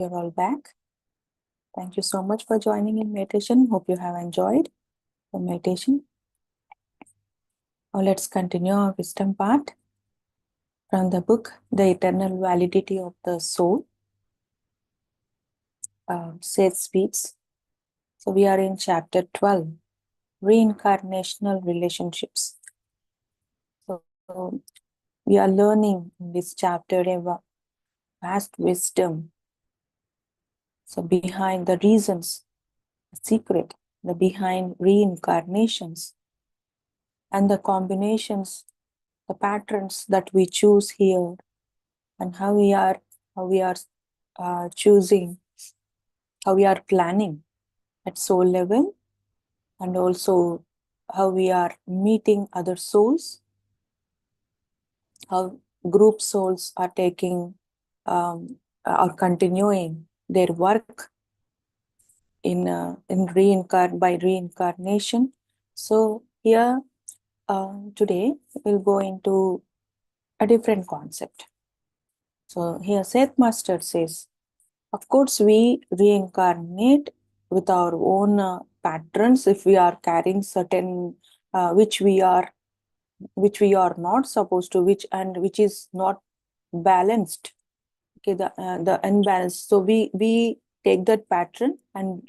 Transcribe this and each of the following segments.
You're all back. Thank you so much for joining in meditation. Hope you have enjoyed the meditation. Now let's continue our wisdom part from the book, The Eternal Validity of the Soul. SETH speaks. So we are in chapter 12, Reincarnational Relationships. So we are learning in this chapter a vast wisdom. So behind the reasons, the secret, the behind reincarnations, and the combinations, the patterns that we choose here, and how we are choosing, how we are planning at soul level, and also how we are meeting other souls, how group souls are taking or continuing their work in by reincarnation. So here today we'll go into a different concept. So here Seth Master says, of course we reincarnate with our own patterns if we are carrying certain which we are not supposed to, which is not balanced. Okay, the unbalanced. So we take that pattern and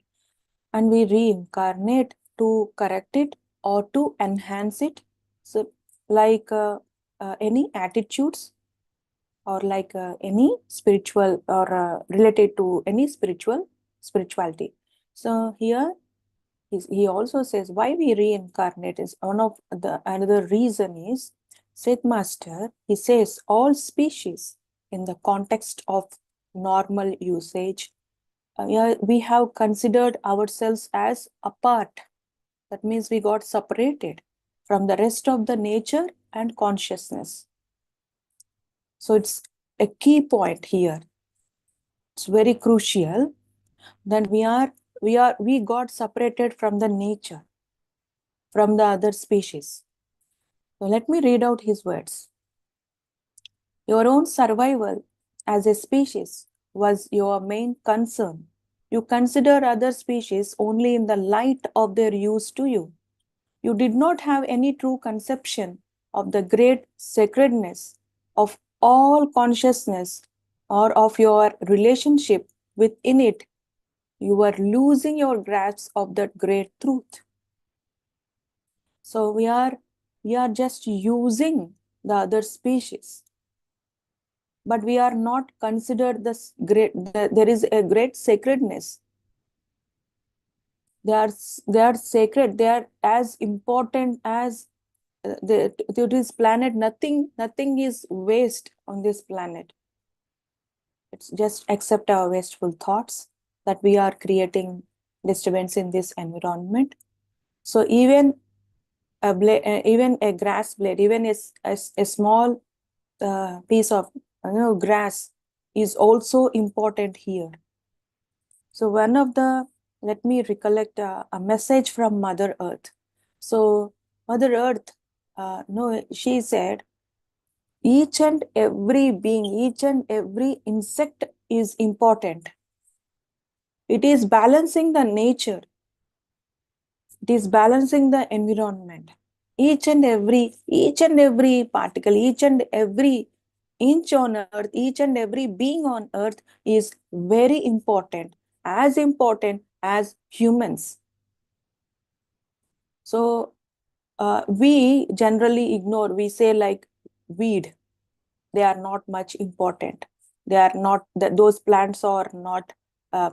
we reincarnate to correct it or to enhance it. So like any attitudes, or like any spiritual or related to any spirituality. So here he also says why we reincarnate is another reason is Seth Master, he says all species in the context of normal usage, we have considered ourselves as apart. That means we got separated from the rest of the nature and consciousness. So it's a key point here. It's very crucial that we got separated from the nature, from the other species. So let me read out his words. Your own survival as a species was your main concern. You consider other species only in the light of their use to you. You did not have any true conception of the great sacredness of all consciousness or of your relationship within it. You were losing your grasp of that great truth. So we are just using the other species, but we are not considered this great. There is a great sacredness. They are sacred. They are as important as to this planet. Nothing is waste on this planet. It's just accept our wasteful thoughts that we are creating disturbance in this environment. So even a blade, even a grass blade, even a small piece of grass is also important here. So one of the, let me recollect a message from Mother Earth. So Mother Earth, she said, each and every being, each and every insect is important. It is balancing the nature. It is balancing the environment. Each and every particle, each and every inch on earth, each and every being on earth is very important as humans. So we generally ignore, we say like weed, they are not much important. They are not, those plants are not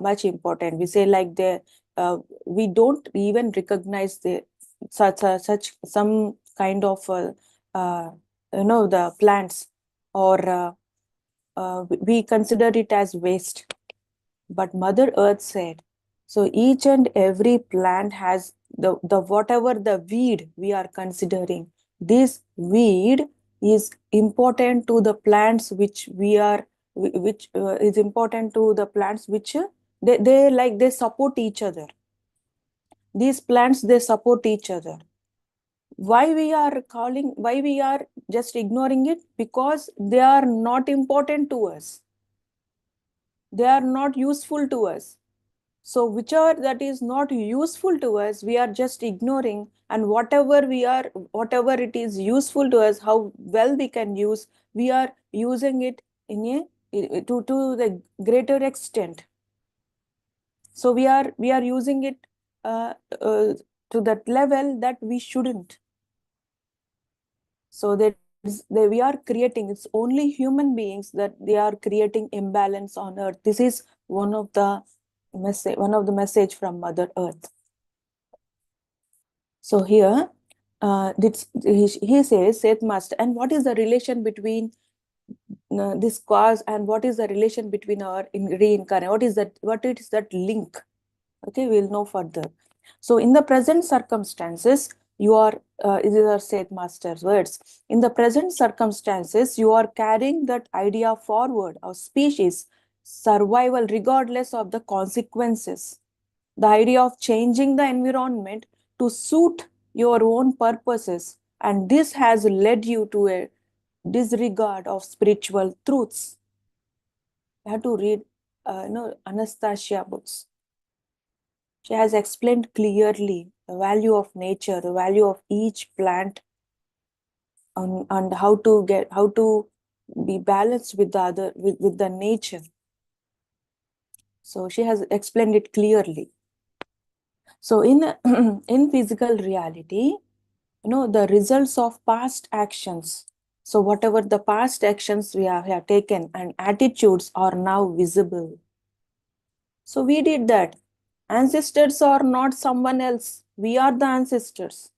much important. We say like we don't even recognize such some kind of the plants, or we consider it as waste. But Mother Earth said, so each and every plant has the whatever the weed we are considering, this weed is important to the plants which is important to the plants which they support each other. These plants, they support each other. Why we are just ignoring it? Because they are not important to us. they are not useful to us. So whichever that is not useful to us, we are just ignoring, and whatever it is useful to us, how well we can use, we are using it in to the greater extent. So we are using it uh, uh, to that level that we shouldn't. So we are creating, it's only human beings that they are creating imbalance on earth. This is one of the message from Mother Earth. So here, he says, Seth Master, and what is the relation between this cause, and what is the relation between our reincarnation? What is that link? Okay, we'll know further. So in the present circumstances, these are Seth Master's words. In the present circumstances, you are carrying that idea forward of species survival regardless of the consequences. The idea of changing the environment to suit your own purposes, and this has led you to a disregard of spiritual truths. You have to read Anastasia books. She has explained clearly the value of nature, the value of each plant, and how to be balanced with the other, with the nature. So she has explained it clearly. So in in physical reality, the results of past actions. So whatever the past actions we have taken and attitudes are now visible. So we did that. Ancestors are not someone else. We are the ancestors,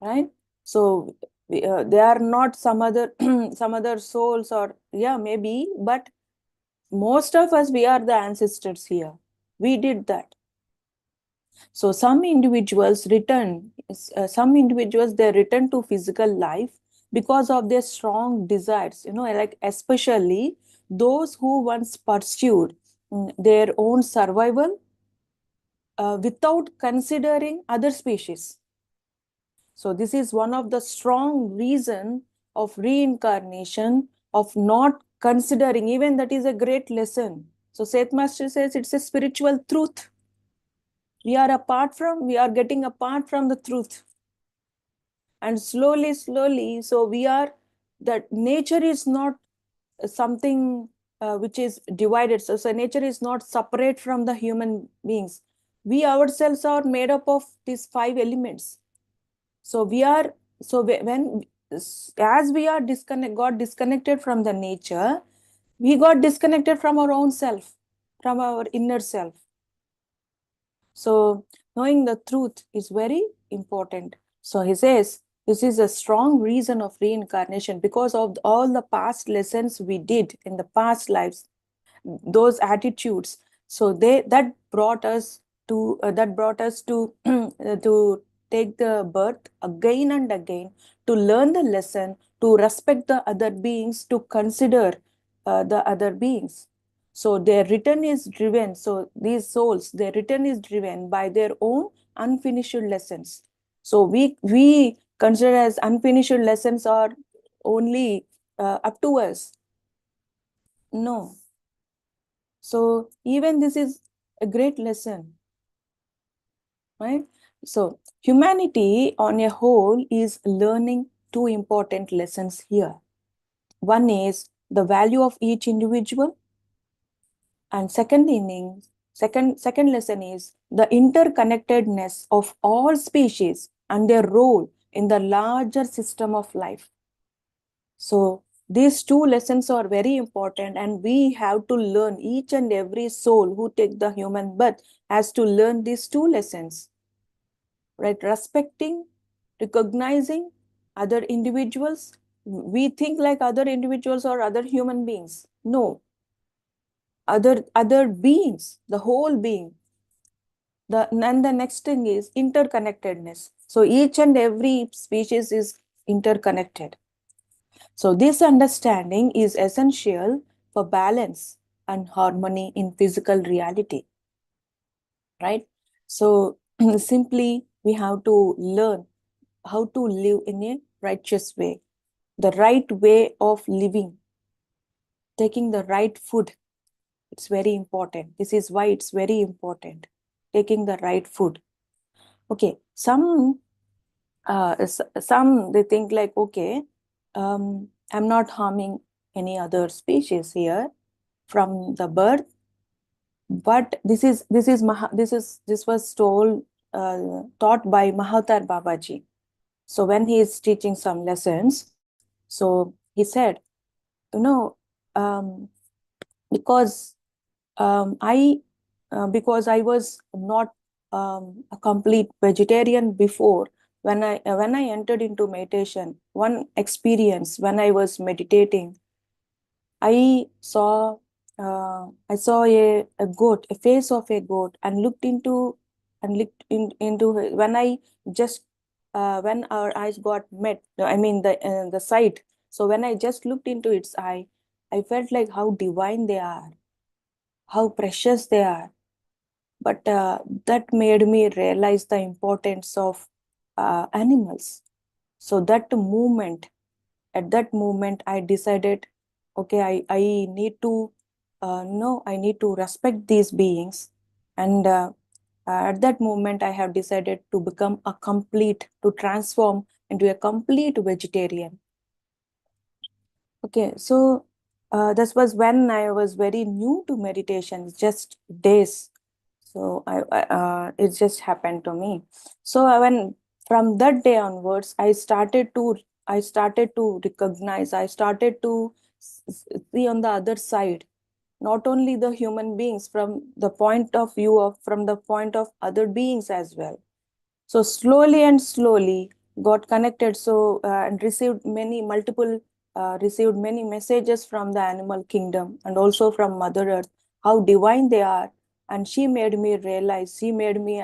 right? So they are not some other some other souls, or maybe, but most of us, we are the ancestors here. We did that. So some individuals they return to physical life because of their strong desires, like especially those who once pursued their own survival without considering other species. So this is one of the strong reason of reincarnation, of not considering, even that is a great lesson. So Seth Master says it's a spiritual truth. We are getting apart from the truth. And slowly, so that nature is not something which is divided. So nature is not separate from the human beings. We ourselves are made up of these 5 elements. So when as we are got disconnected from the nature, we got disconnected from our own self, from our inner self. So knowing the truth is very important. So he says, this is a strong reason of reincarnation because of all the past lessons we did in the past lives, those attitudes. So that brought us to to take the birth again and again, to learn the lesson, to respect the other beings, to consider the other beings. So their return is driven. So these souls, their return is driven by their own unfinished lessons. So we consider as unfinished lessons are only up to us. No. So even this is a great lesson, right? So humanity on a whole is learning 2 important lessons here. One is the value of each individual, and second lesson is the interconnectedness of all species and their role in the larger system of life. So these 2 lessons are very important, and we have to learn. Each and every soul who take the human birth has to learn these 2 lessons, right? Respecting, recognizing other individuals. We think like other individuals or other human beings. No, other beings, the whole being. And the next thing is interconnectedness. So each and every species is interconnected. So this understanding is essential for balance and harmony in physical reality, right? So simply we have to learn how to live in a righteous way, the right way of living, taking the right food, It's very important. This is why it's very important. Taking the right food. Okay, some they think like, okay, I'm not harming any other species here from the birth, but this was taught by Mahatar Babaji. So when he is teaching some lessons, so he said, you know, um, because because I was not a complete vegetarian before. When I entered into meditation, one experience when I was meditating, I saw a goat, a face of a goat, and looked into it. When I just when our eyes got met, I mean the sight. So when I just looked into its eye, I felt like how divine they are, how precious they are. But that made me realize the importance of animals. So at that moment, I decided, okay, I need to no, I need to respect these beings. And at that moment, I have decided to to transform into a complete vegetarian. Okay, so this was when I was very new to meditation, just days. So it just happened to me. So when from that day onwards, I started to recognize, I started to see on the other side, not only the human beings from the point of view of from the point of other beings as well. So slowly and slowly got connected. So and received many messages from the animal kingdom and also from Mother Earth, how divine they are. And she made me realize, she made me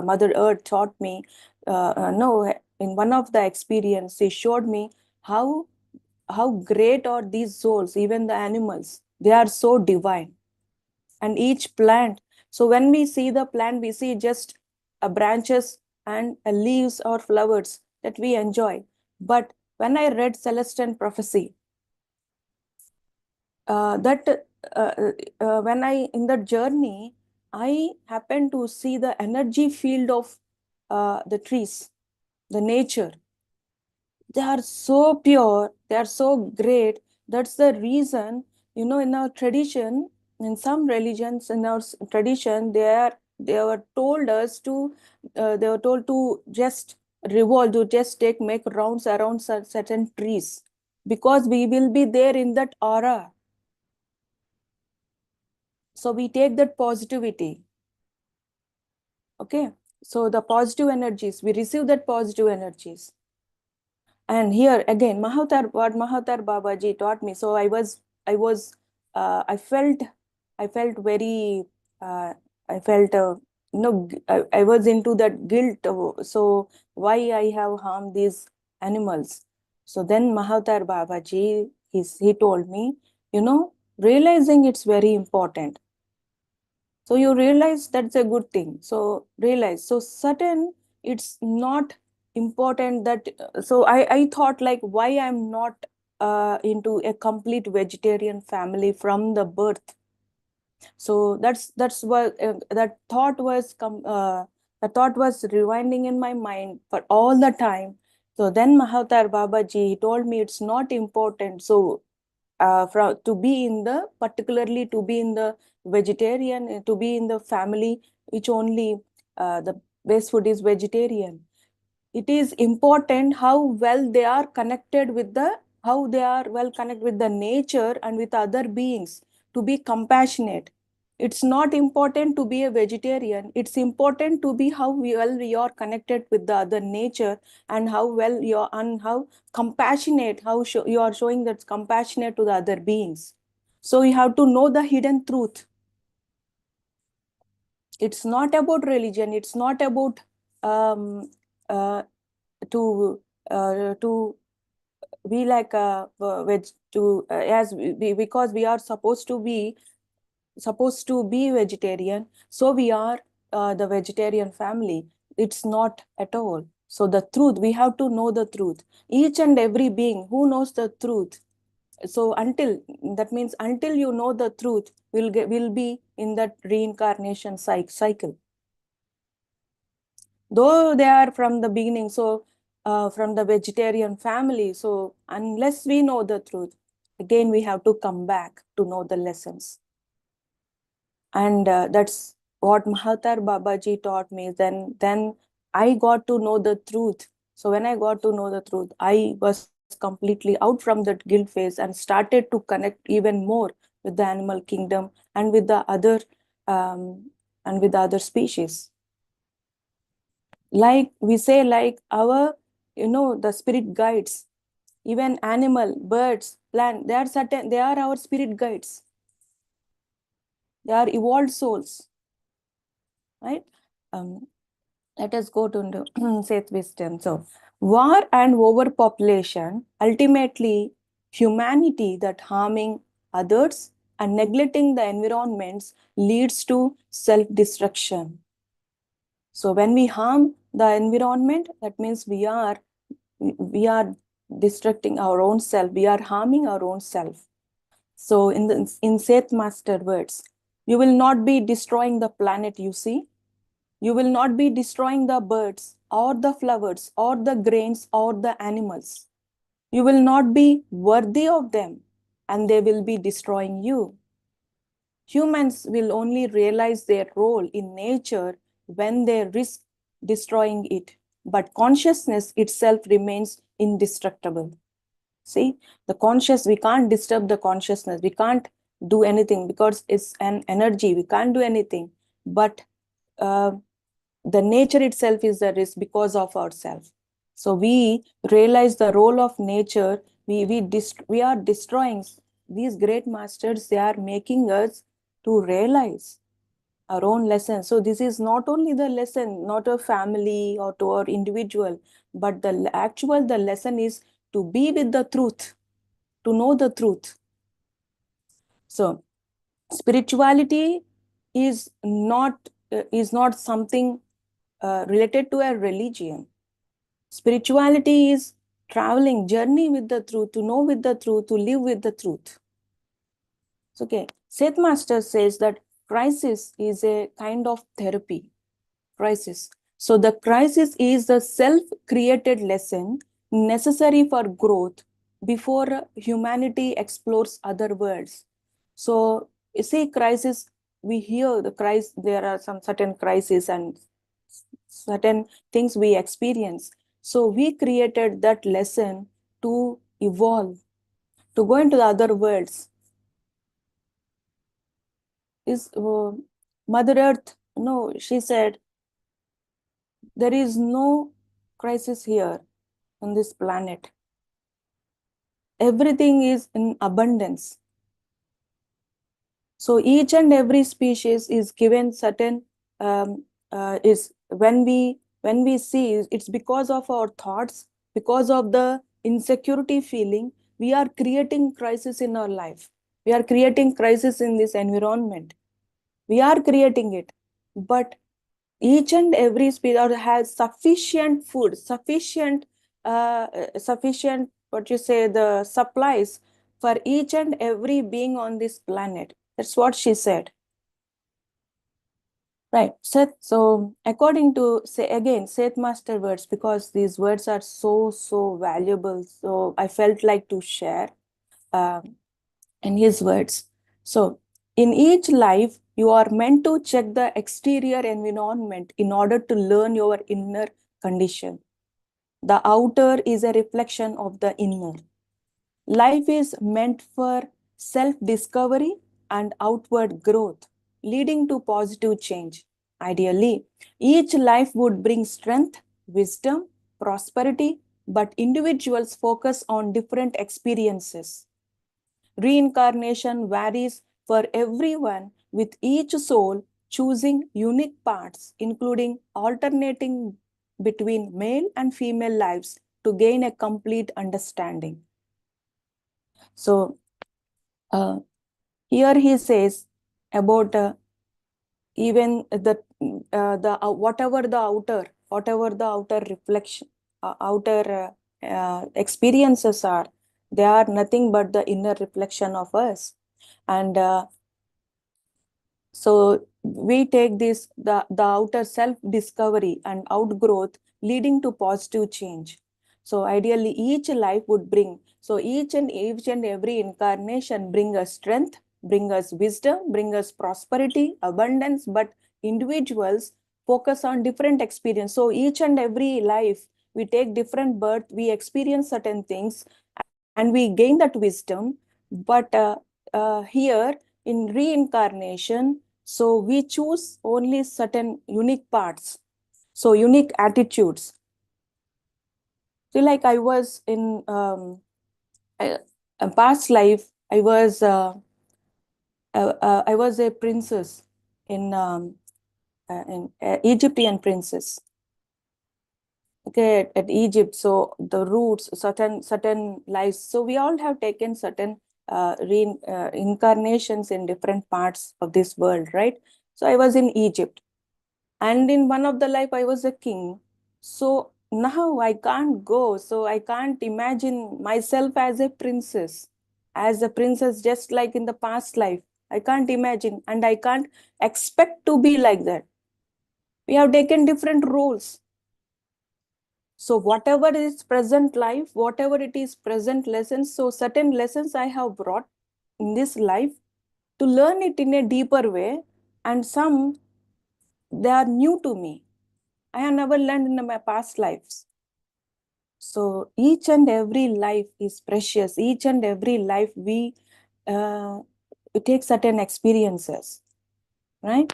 Mother Earth taught me, no, in one of the experience, she showed me how great are these souls, even the animals. They are so divine. And each plant, so when we see the plant, we see just branches and leaves or flowers that we enjoy. But when I read Celestine prophecy, that when I in that journey, I happened to see the energy field of the trees, the nature. They are so pure, they are so great. That's the reason, in our tradition, in some religions, in our tradition, they were told us to they were told to just revolve, to just make rounds around certain trees, because we will be there in that aura. So we take that positivity. Okay, so the positive energies, we receive that positive energies. And here again, what Mahatar Babaji taught me. So I was, I felt very, I felt, I was into that guilt. So why I have harmed these animals? So then Mahatar Babaji, he told me, realizing it's very important. So you realize that's a good thing. So realize, so certain, it's not important that, so I thought like, why I'm not into a complete vegetarian family from the birth. So that's what that thought was rewinding in my mind for all the time. So then Mahatar Babaji, he told me it's not important. So to be in the, particularly to be in the vegetarian, to be in the family which only the base food is vegetarian, it is important how well they are connected with the nature and with other beings, to be compassionate. It's not important to be a vegetarian. It's important to be how well you are connected with the other nature, and how well you are, and how compassionate, you are showing that compassionate to the other beings. So you have to know the hidden truth. It's not about religion. It's not about um, uh, to to be like which to as because we are supposed to be vegetarian, so we are the vegetarian family. It's not at all. So the truth, we have to know the truth. Each and every being who knows the truth, So that means until you know the truth, we'll be in that reincarnation cycle. Though they are from the beginning, so from the vegetarian family, so unless we know the truth, again we have to come back to know the lessons. And that's what Mahathir Babaji taught me. Then I got to know the truth. So when I got to know the truth, I was completely out from that guilt phase and started to connect even more with the animal kingdom and with the other species. Like we say, like our, the spirit guides, even animal, birds, plant, they are our spirit guides. They are evolved souls, right? Let us go to Seth wisdom. So, war and overpopulation, ultimately humanity that harming others and neglecting the environments leads to self-destruction. So when we harm the environment, that means we are destructing our own self. We are harming our own self. So in Seth Master words, you will not be destroying the planet you see. You will not be destroying the birds or the flowers or the grains or the animals. You will not be worthy of them, and they will be destroying you. Humans will only realize their role in nature when they risk destroying it, but consciousness itself remains indestructible. See, we can't disturb the consciousness. We can't do anything because it's an energy. We can't do anything. But the nature itself is the risk because of ourselves. So we realize the role of nature. We are destroying these great masters. They are making us to realize our own lesson. So this is not only the lesson, not a family or to our individual, but the lesson is to be with the truth, to know the truth. So spirituality is not something related to a religion. Spirituality is traveling, journey with the truth, to know with the truth, to live with the truth. Okay, Seth Master says that crisis is a kind of therapy. Crisis. So the crisis is the self-created lesson necessary for growth before humanity explores other worlds. So you see, crisis, we hear the crisis, there are some certain crises and certain things we experience. So we created that lesson to evolve, to go into the other worlds. Is Mother Earth, no, she said, there is no crisis here on this planet. Everything is in abundance. So each and every species is given certain is when we see, it's because of our thoughts, because of the insecurity feeling, we are creating crisis in our life. We are creating crisis in this environment. We are creating it, but each and every species has sufficient food, sufficient what you say, the supplies for each and every being on this planet. That's what she said. Right. So according to, say again, Seth Master words, because these words are so valuable. So I felt like to share in his words. So in each life, you are meant to check the exterior environment in order to learn your inner condition. The outer is a reflection of the inner. Life is meant for self-discovery and outward growth, leading to positive change. Ideally, each life would bring strength, wisdom, prosperity, but individuals focus on different experiences. Reincarnation varies for everyone, with each soul choosing unique paths, including alternating between male and female lives to gain a complete understanding. So here he says about even the whatever the outer reflection, outer experiences are, They are nothing but the inner reflection of us. And so we take this, the outer self-discovery and outgrowth leading to positive change. So ideally, each life would bring, so each and every incarnation bring us strength, bring us wisdom, bring us prosperity, abundance, but individuals focus on different experience. So each and every life, we take different birth, we experience certain things, and we gain that wisdom. But here in reincarnation, so we choose only certain unique parts, so unique attitudes. So like I was in a past life, I was a princess in Egyptian princess. Okay, at Egypt. So the roots, certain lives. So we all have taken certain incarnations in different parts of this world, right? So I was in Egypt, and in one of the life I was a king. So now I can't go. So I can't imagine myself as a princess, just like in the past life. I can't imagine, and I can't expect to be like that. We have taken different roles. So whatever is present life, whatever it is present lessons, so certain lessons I have brought in this life to learn it in a deeper way, and some they are new to me. I have never learned in my past lives. So each and every life is precious. Each and every life we take certain experiences, right?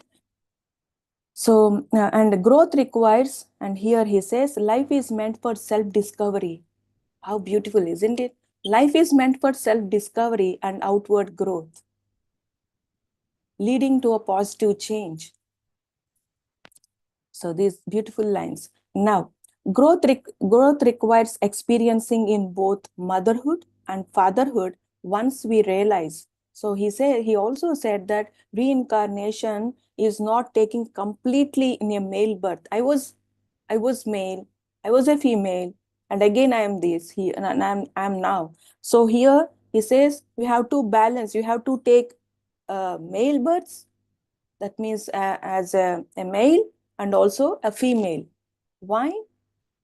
So and growth requires, and here he says, life is meant for self-discovery. How beautiful, isn't it? Life is meant for self-discovery and outward growth, leading to a positive change. So these beautiful lines. Now, growth requires experiencing in both motherhood and fatherhood once we realize. So he also said that reincarnation is not taking completely in a male birth. I was male, I was a female, and again I am this, and I'm now. So here he says we have to balance, you have to take male births, that means as a male and also a female. Why?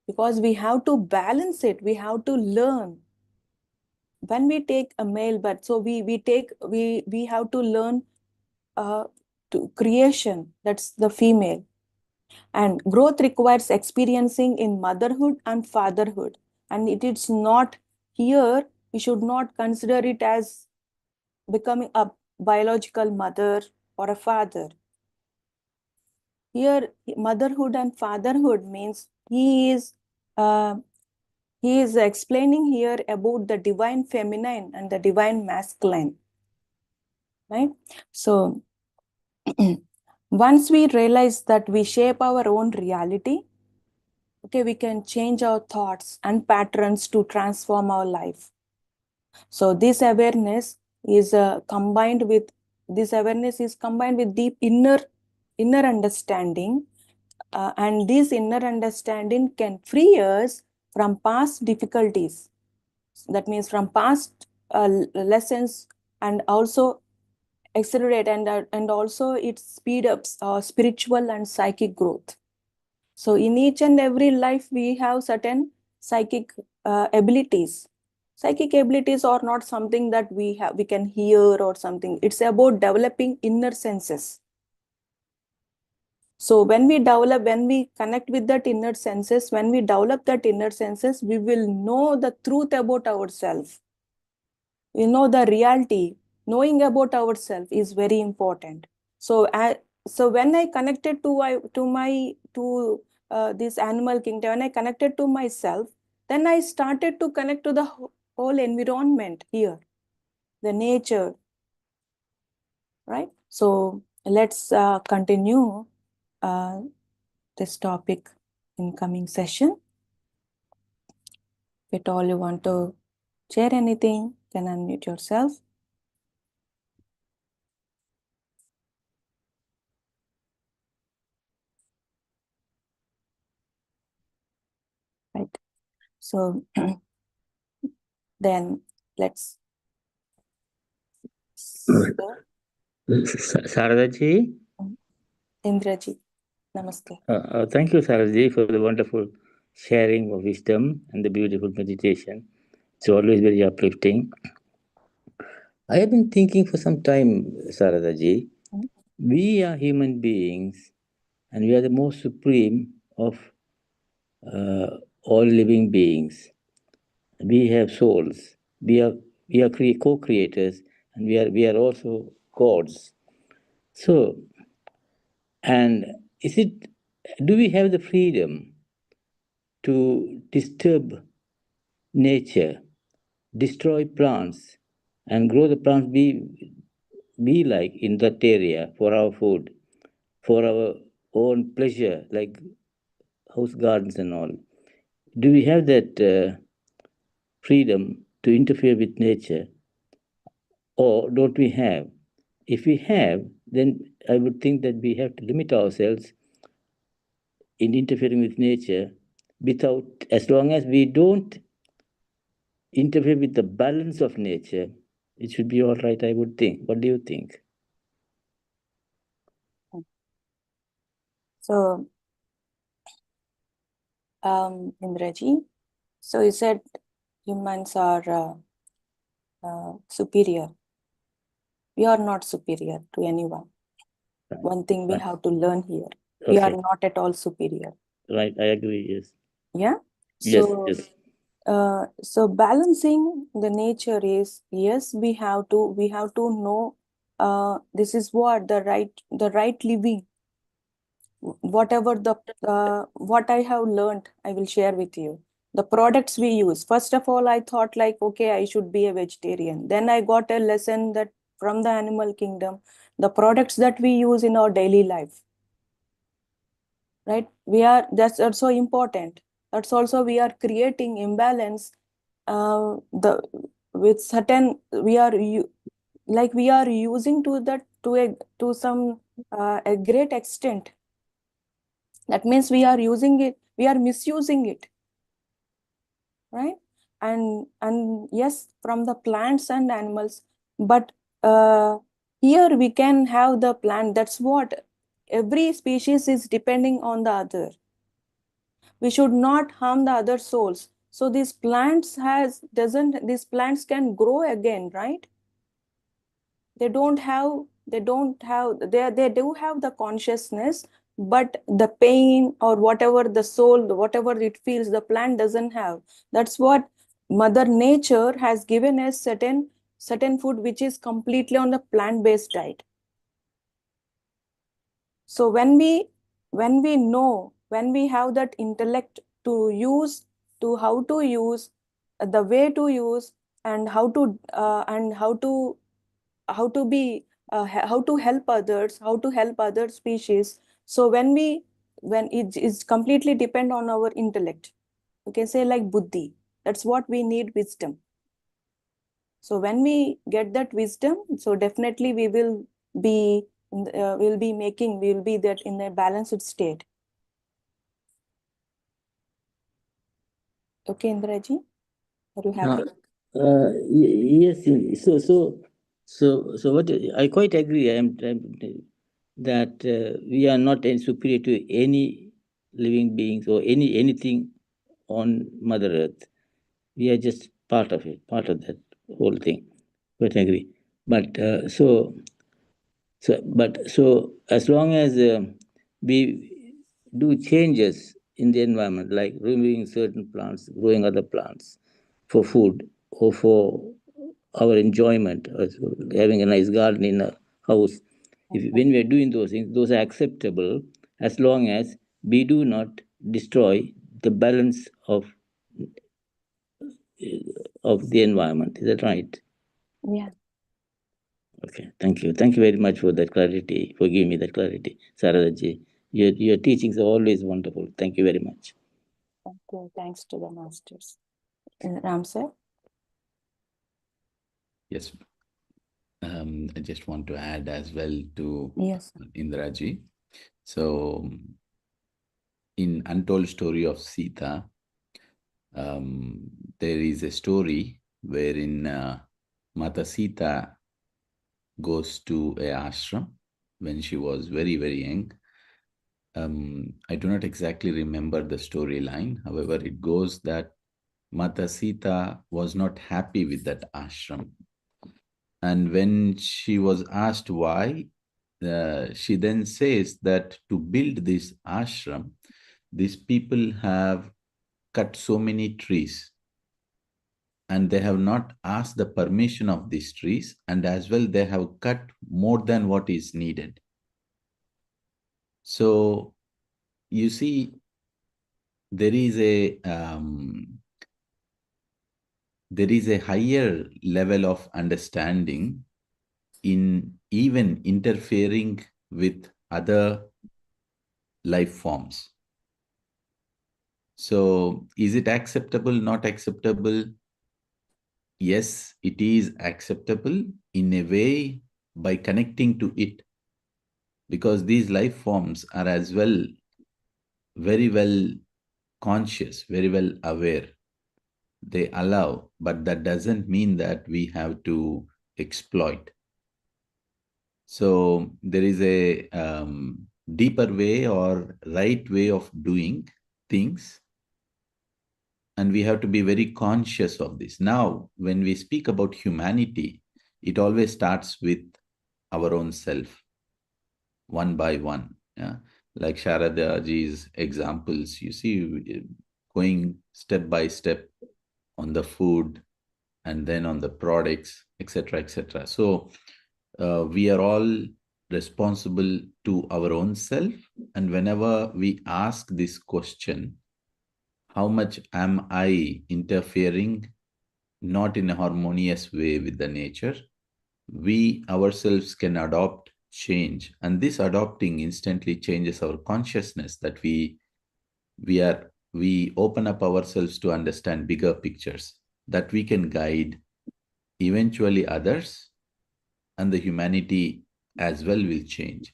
Because we have to balance it, we have to learn. When we take a male birth, so we have to learn to creation, that's the female. And growth requires experiencing in motherhood and fatherhood. And it is not here, we should not consider it as becoming a biological mother or a father. Here, motherhood and fatherhood means uh, he is explaining here about the divine feminine and the divine masculine, right? So once we realize that we shape our own reality, okay, we can change our thoughts and patterns to transform our life. So this awareness is combined with deep inner understanding, and this inner understanding can free us from past difficulties. That means from past lessons, and also accelerate, and also it speed up spiritual and psychic growth. So in each and every life, we have certain psychic abilities. Psychic abilities are not something that we can hear or something. It's about developing inner senses. So when we connect with that inner senses, when we develop that inner senses, we will know the truth about ourselves. We know the reality. Knowing about ourselves is very important. So, so when I connected to this animal kingdom, when I connected to myself, then I started to connect to the whole environment here, the nature, right? So let's continue uh, this topic in coming session. If at all you want to share anything, can unmute yourself. Right. So then Let's. Sarada ji. Indraji, namaste. Thank you, Sarada ji, for the wonderful sharing of wisdom and the beautiful meditation. It's always very uplifting. I have been thinking for some time, Sarada ji, we are human beings and we are the most supreme of all living beings. We have souls. We are co-creators, and we are also gods. So, and do we have the freedom to disturb nature, destroy plants, and grow the plants be like in that area for our food, for our own pleasure, like house gardens and all? Do we have that freedom to interfere with nature, or don't we have? If we have, then I would think that we have to limit ourselves in interfering with nature without, as long as we don't interfere with the balance of nature, it should be all right, I would think. What do you think? So, Indraji, so you said humans are superior. We are not superior to anyone. One thing we have to learn here. We are not at all superior. Right, I agree, yes. Yeah? Yes, So, yes. So balancing the nature is, yes, we have to know this is what the right living. Whatever the what I have learned, I will share with you. The products we use. First of all, I thought like, okay, I should be a vegetarian. Then I got a lesson that from the animal kingdom, the products that we use in our daily life, right? That's also important. That's also we are creating imbalance. The with certain we are using to that to some a great extent. That means we are using it, we are misusing it, right? And yes, from the plants and animals, but here we can have the plant. That's what every species is depending on the other. We should not harm the other souls. So these plants these plants can grow again, right? They do have the consciousness, but the pain or whatever the soul, whatever it feels, the plant doesn't have. That's what Mother Nature has given us certain food which is completely on the plant-based diet. So when we know, when we have that intellect to use, to how to use, the way to use, and how to be how to help others, how to help other species. So when it is completely depend on our intellect, you can say like buddhi. That's what we need, wisdom. So when we get that wisdom, so definitely we will be that in a balanced state. Okay, Indraji, are you happy? Yes. So what I quite agree. That we are not superior to any living beings or anything on Mother Earth. We are just part of it, part of that whole thing. Quite agree. But so as long as we do changes in the environment, like removing certain plants, growing other plants for food or for our enjoyment, or having a nice garden in a house, when we are doing those things, those are acceptable as long as we do not destroy the balance of the environment. Is that right? Yeah. Okay, thank you. Thank you very much for that clarity, for giving me that clarity, Saradaji. Your teachings are always wonderful. Thank you very much. Thank you. Thanks to the masters. Ram sir? Yes. I just want to add as well to Yes. Indraji. So, in Untold Story of Sita, there is a story wherein Mata Sita goes to a ashram when she was very, very young. I do not exactly remember the storyline. However, it goes that Mata Sita was not happy with that ashram. And when she was asked why, she then says that to build this ashram, these people have cut so many trees and they have not asked the permission of these trees, and as well they have cut more than what is needed. So you see, there is a higher level of understanding in even interfering with other life forms. So is it acceptable, not acceptable? Yes, it is acceptable in a way by connecting to it, because these life forms are as well very well conscious, very well aware. They allow, but that doesn't mean that we have to exploit. So there is a deeper way or right way of doing things, and we have to be very conscious of this. Now, when we speak about humanity, it always starts with our own self, one by one. Yeah? Like Sharada ji's examples, you see, going step by step on the food and then on the products, etc., etc. So we are all responsible to our own self. And whenever we ask this question, how much am I interfering not in a harmonious way with the nature, we ourselves can adopt change. And this adopting instantly changes our consciousness, that we open up ourselves to understand bigger pictures, that we can guide eventually others, and the humanity as well will change.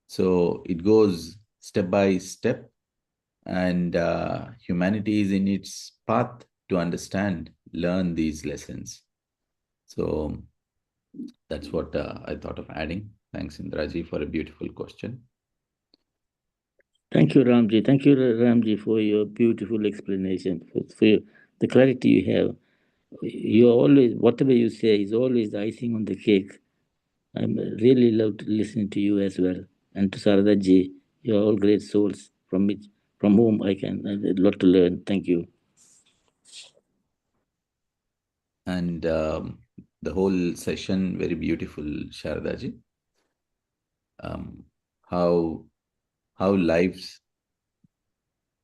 So it goes step by step, and humanity is in its path to understand, learn these lessons. So that's what I thought of adding. Thanks, Indraji, for a beautiful question. Thank you, Ramji. Thank you, Ramji, for your beautiful explanation, for the clarity you have. You are always, whatever you say is always the icing on the cake. I really loved listening to you as well. And to Sarada ji, you are all great souls from whom I can a lot to learn. Thank you. And the whole session, very beautiful, Sharadaji. How lives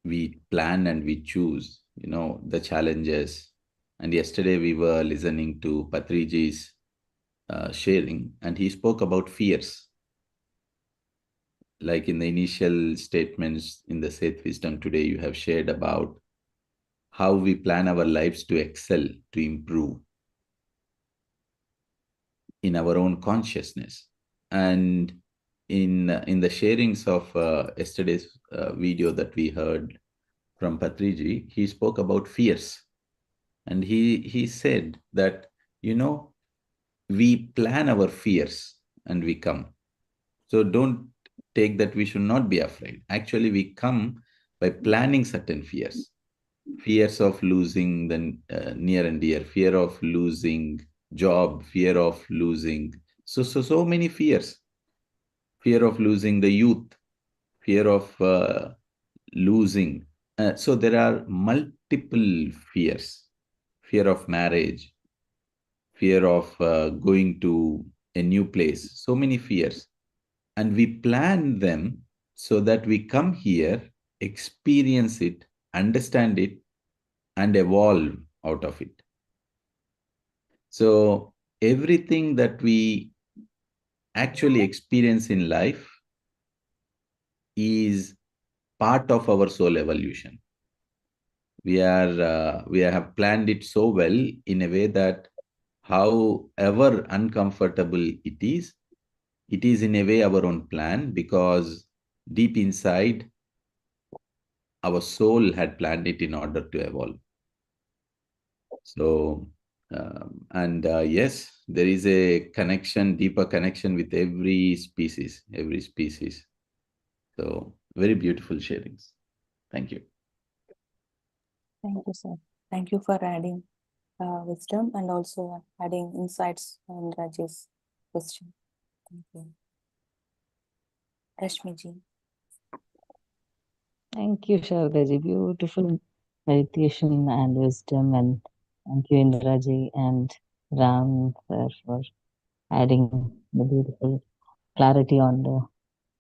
we plan and we choose, the challenges. And yesterday we were listening to Patriji's sharing, and he spoke about fears. Like in the initial statements in the SETH wisdom today, you have shared about how we plan our lives to excel, to improve in our own consciousness. And in the sharings of yesterday's video that we heard from Patriji, he spoke about fears. And he said that, we plan our fears and we come. So don't take that we should not be afraid. Actually, we come by planning certain fears. Fears of losing the near and dear, fear of losing job, fear of losing. So many fears. Fear of losing the youth, fear of losing. So there are multiple fears. Fear of marriage, fear of going to a new place, so many fears. And we plan them so that we come here, experience it, understand it, and evolve out of it. So everything that we actually experience in life is part of our soul evolution. We have planned it so well in a way that however uncomfortable it is in a way our own plan, because deep inside our soul had planned it in order to evolve. So Yes, there is a connection, deeper connection with every species, So very beautiful sharings. Thank you. Thank you, sir. Thank you for adding wisdom and also adding insights on Raj's question. Thank you. Rashmiji. Thank you, Shardaji. Beautiful meditation and wisdom. And thank you, Indraji and Ram, sir, for adding the beautiful clarity on the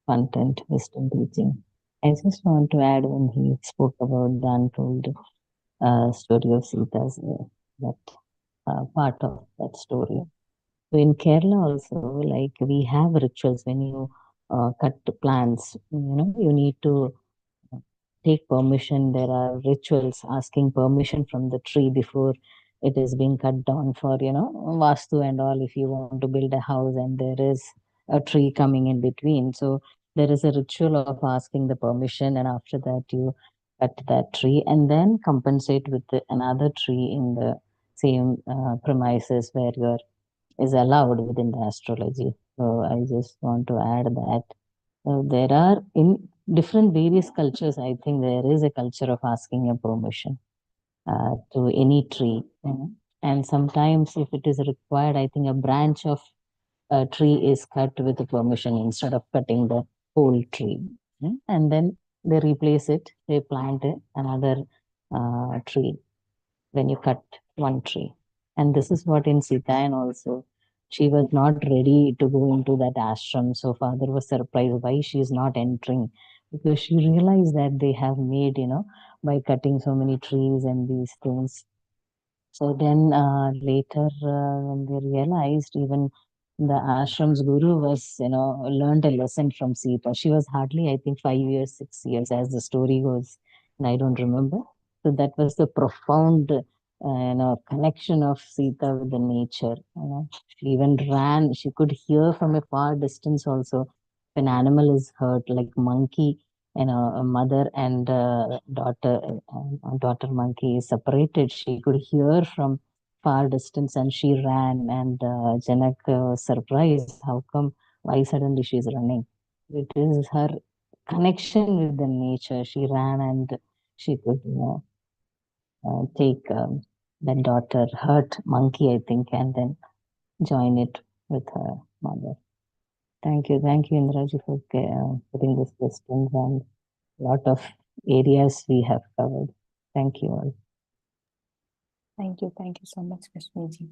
content, wisdom teaching. I just want to add when he spoke about the untold story of Sita's, that part of that story. So in Kerala also, like we have rituals when you cut plants, you need to take permission. There are rituals asking permission from the tree before it is being cut down for, vastu and all. If you want to build a house and there is a tree coming in between. So there is a ritual of asking the permission, and after that you cut that tree and then compensate with another tree in the same premises where your is allowed within the astrology. So I just want to add that there are in different various cultures, I think there is a culture of asking a permission to any tree. And sometimes if it is required, I think a branch of a tree is cut with a permission instead of cutting the whole tree. And then they replace it, they plant another tree when you cut one tree. And this is what in Sitayan also, she was not ready to go into that ashram. So father was surprised why she is not entering, because she realized that they have made, by cutting so many trees and these things. So then later when they realized, even the ashram's guru was, learned a lesson from Sita. She was hardly, I think, 5 years, 6 years as the story goes. And I don't remember. So that was the profound, connection of Sita with the nature. She even ran. She could hear from a far distance also. If an animal is hurt, like monkey, a mother and daughter monkey is separated. She could hear from far distance and she ran. And Janak was surprised. How come? Why suddenly she's running? It is her connection with the nature. She ran and she could, take that daughter hurt monkey, I think, and then join it with her mother. Thank you, Indraji, for putting this questions, and lot of areas we have covered. Thank you all. Thank you so much, Rashmiji.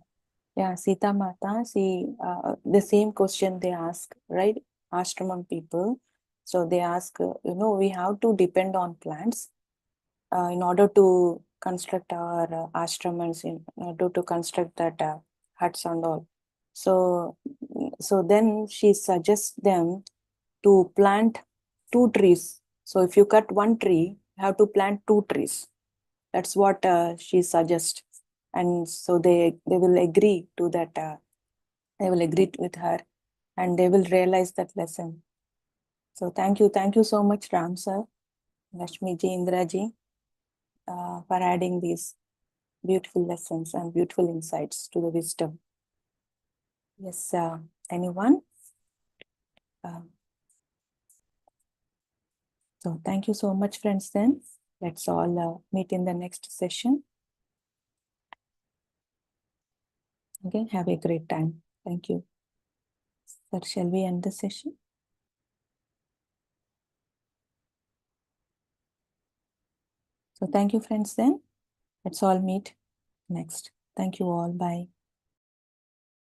Yeah, Sita Mata, see, the same question they ask, right? Ashramam people. So they ask, we have to depend on plants in order to construct our ashramans, in order to construct that huts and all. So then she suggests them to plant 2 trees. So if you cut one tree, you have to plant 2 trees. That's what she suggests. And so they will agree to that. They will agree with her and they will realize that lesson. So thank you so much, Ram sir, Lakshmiji, Indraji, for adding these beautiful lessons and beautiful insights to the wisdom. Yes, anyone? So thank you so much, friends, then. Let's all meet in the next session. Again, have a great time. Thank you. Sir, shall we end the session? So thank you, friends, then. Let's all meet next. Thank you all. Bye.